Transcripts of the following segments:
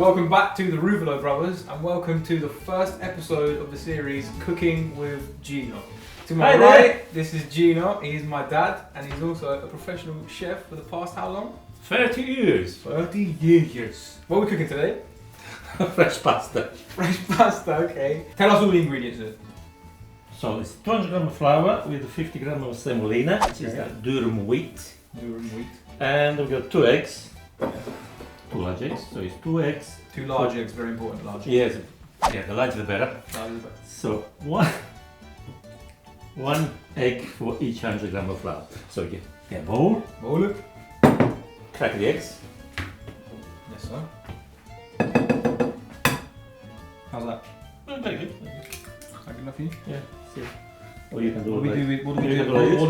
welcome back to the Ruvolo brothers, and welcome to the first episode of the series Cooking with Gino. To my right, this is Gino. He's my dad, and he's also a professional chef for the past how long? 30 years. 30 years. What are we cooking today? Fresh pasta. Fresh pasta, okay. Tell us all the ingredients then. So it's 200 grams of flour with 50 grams of semolina, which is that durum wheat. Durum wheat. And we've got 2 eggs. 2 large eggs, so it's 2 eggs. 2 large eggs, very important, large eggs. Yes, yeah, the larger the better. So one egg for each 100 grams of flour. So you get a bowl. Bowl it. Crack the eggs. Yes, sir. How's that? Very good. Is that good enough for you? Yeah. See. Or you can do what do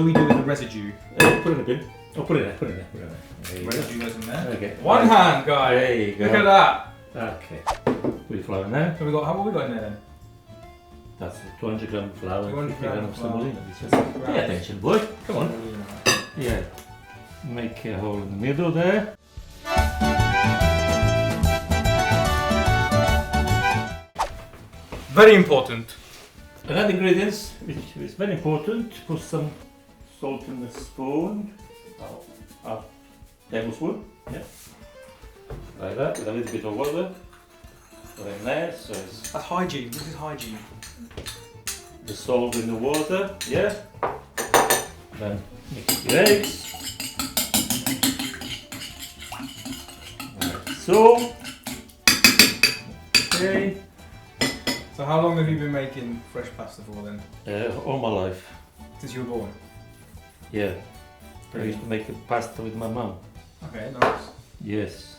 we do with the residue? Put it in the bin. Oh, put it in there. Residue goes in there. Okay. One hand, guy. There you go. Look at that. Okay. Put your flour in there. So what have we got in there then? That's 200 grams of flour, 200 50 grams of semolina. Right. Pay attention, boy. Come on. Yeah. Make a hole in the middle there. Very important. Another ingredients, which is very important, put some salt in the spoon. A tablespoon. Yeah. Like that, with a little bit of water. Put in there, so it's That's hygiene. This is hygiene. the salt in the water, yeah. Then mix your eggs. Like so. Okay. So how long have you been making fresh pasta for then? All my life. Since you were born? Yeah. I used to make a pasta with my mum. Okay, nice. Yes.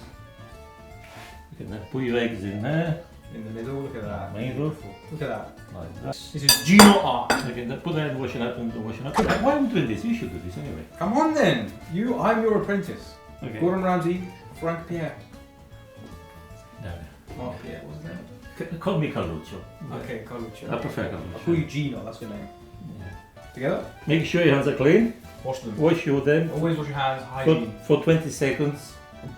You can put your eggs in there. In the middle, look at that. Middle. Look at that. Like that. This is Gino art. Okay, then put that in the washing up and the washing up. Why am I doing this? You should do this anyway. Come on then. I'm your apprentice. Okay. Gordon Ramsay, Frank Pierre. No. Mark Pierre, what's his name? Call me Carluccio. Okay, Carluccio. I prefer I'll Carluccio. call you Gino, that's your name. Yeah. Together? Make sure your hands are clean. Wash them. Wash your them Always wash your hands, hygiene. for 20 seconds.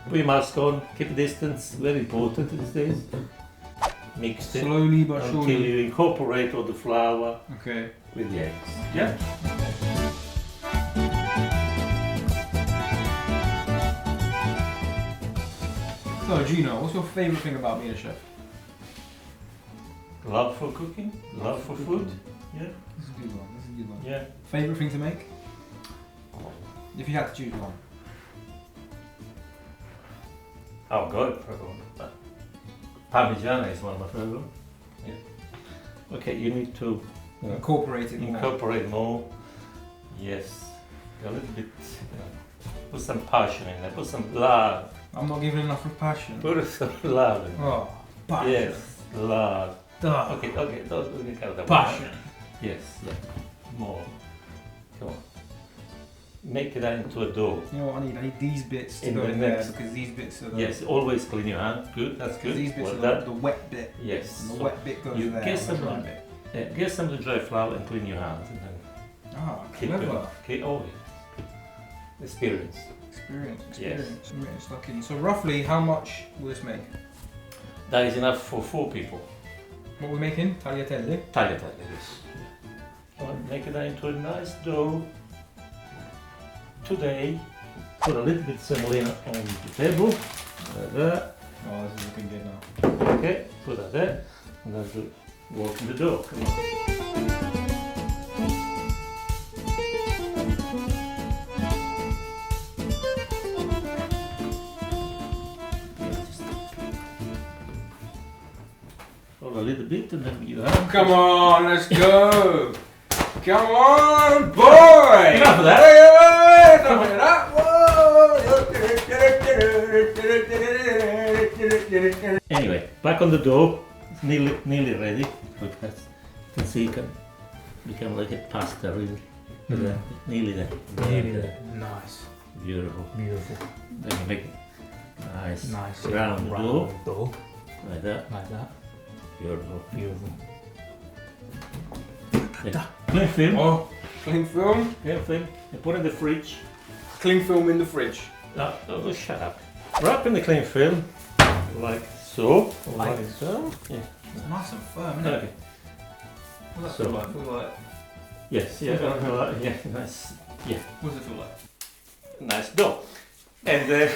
Put your mask on. Keep a distance. Very important these days. Mix it Slowly but until surely. you incorporate all the flour Okay. with the eggs. Yeah. So Gino, what's your favourite thing about being a chef? Love for cooking. Love for food. Yeah. This is a good one. Yeah. Favourite thing to make? If you had to choose one. Oh, good. Parmigiana is one of my favourite. Yeah. Okay, you need to Incorporate it more. incorporate more. Yes. A little bit. Put some passion in there. Put some love. I'm not giving enough of passion. Put some love in there. Oh, passion. Yes, love. Duh. Okay, don't count that. Passion. Yes, yeah. More. Come on. Make that into a dough. You know what I need? I need these bits to In go the in there next- because these bits are the, Yes, always clean your hand. Good, that's good. these bits Well are done. the wet bit. Yes. And the So wet bit goes you there. get and some- the dry bit. get some of the dry flour and clean your hands, and then Ah, keep clever. going. Experience. Experience. Okay. So roughly, how much will this make? That is enough for 4 people. What we're making? Tagliatelle. Tagliatelle, yes. So make that into a nice dough. Today, put a little bit of semolina on the table. Like that. Oh, this is looking good now. Okay, put that there. And then do work in the dough. Come on. Roll a little bit and then you have. Come on, let's go. Come on, boy. Enough of that. Enough of that. Whoa. Anyway, back on the dough. It's nearly ready. Look, that's, you can see it can become like a pasta really. Mm. Nearly there. Nice. Beautiful. Beautiful. Then you make nice Nice. round dough. dough. Like that. Like that. Beautiful. Beautiful. Yeah. Cling film. Oh, cling film. Cling film. You put in the fridge. Cling film in the fridge. No, oh, shut up. Wrap in the cling film like so. Like Like so. Yeah. It's nice and firm, isn't it? Okay. What does So- that feel like? Feel like? Yes. Yeah. Yeah. Nice. Yeah. What does it feel like? Nice dough. And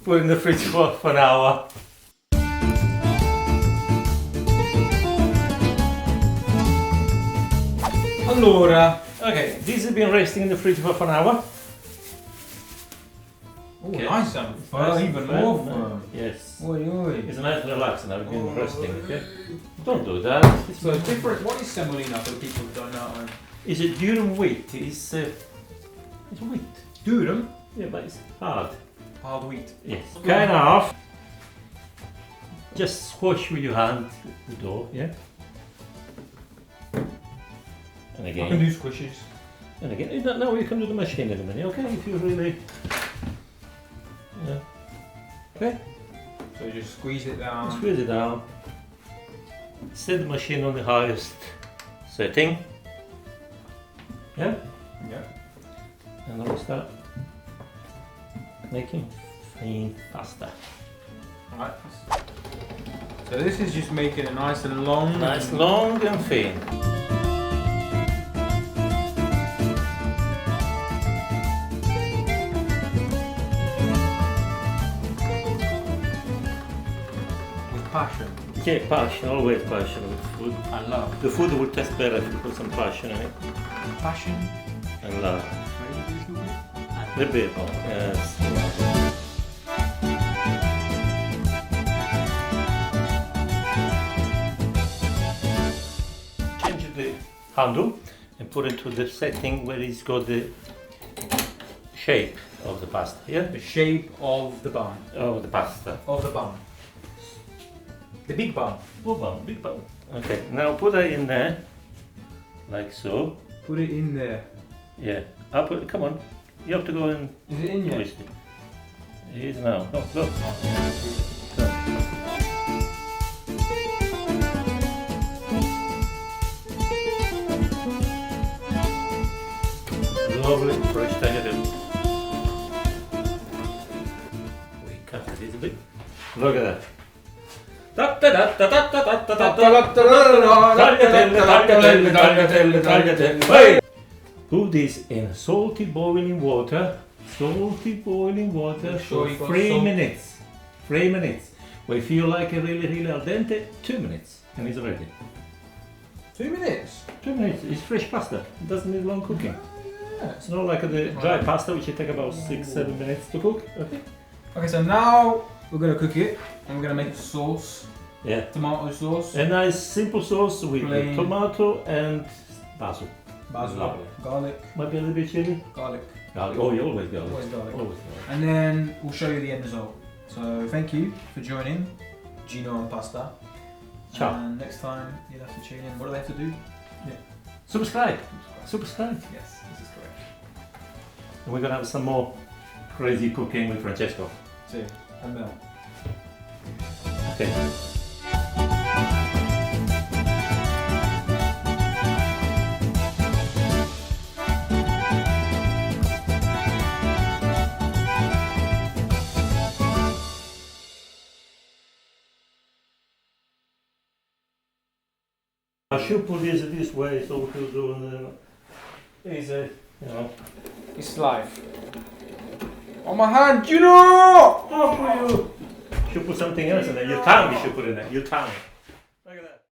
put in the fridge for an hour. Allora. Okay, this has been resting in the fridge for an hour. Oh, Okay. nice and firm, even more firm. Yes. Oi, oi. It's nice and relaxing. I've been resting. Okay. Don't do that. It's So different. What is semolina for the people who don't know? Is it durum wheat? It's wheat. Durum. Yeah, but it's hard. Hard wheat. Yes. Kind of. Just squash with your hand the dough. Yeah. And I can again. do squishes. And again. No, you can do the machine in a minute. Okay, if you really. Yeah. Okay. So you just squeeze it down. Squeeze it down. Set the machine on the highest setting. Yeah. Yeah. And then we start making fine pasta. Alright. So this is just making it nice and long. Nice, long and thin. With passion. Yeah, passion, always passion with food. And love. The food will taste better if you put some passion in it. Passion. And love. And The bit, yes. Change the handle and put it to the setting where it's got the shape of the pasta. Yeah? the shape of the bun. Of the pasta. Of the bun. The big bun. Oh, bun, big bun. Okay, now put it in there, like so. Put it in there. Yeah, I'll put. Come on, you have to go and Is it in yet? twist it. It is now. Go, go. Lovely fresh tagliatelle. We cut it a little bit. Look at that. Hey! Put this in salty boiling water. Salty boiling water Make sure for you got 3 salt. minutes. 3 minutes. We feel like a really al dente. 2 minutes and it's ready. 2 minutes. 2 minutes. It's fresh pasta. It doesn't need long cooking. Yeah. It's not like the dry pasta which will take about 6-7 minutes to cook. Okay. Okay, so now we're gonna cook it and we're gonna make a sauce. Yeah. Tomato sauce. A nice simple sauce with Plain. tomato and basil. Basil. Lovely. Garlic. Might be a little bit chili. Garlic. Garlic. Oh, you always garlic. Always garlic. Always garlic. And then we'll show you the end result. So thank you for joining Gino and Pasta. Ciao. And next time you'll have to tune in. What do they have to do? Subscribe. Subscribe. Yes, this is correct. And we're gonna have some more crazy cooking with Francesco. See, and Mel. Okay. I should put this way so we can do easy, you know. It's live. On my hand, Gino! Oh, for you! Should put something else in there. Your tongue you should put in there. Your tongue.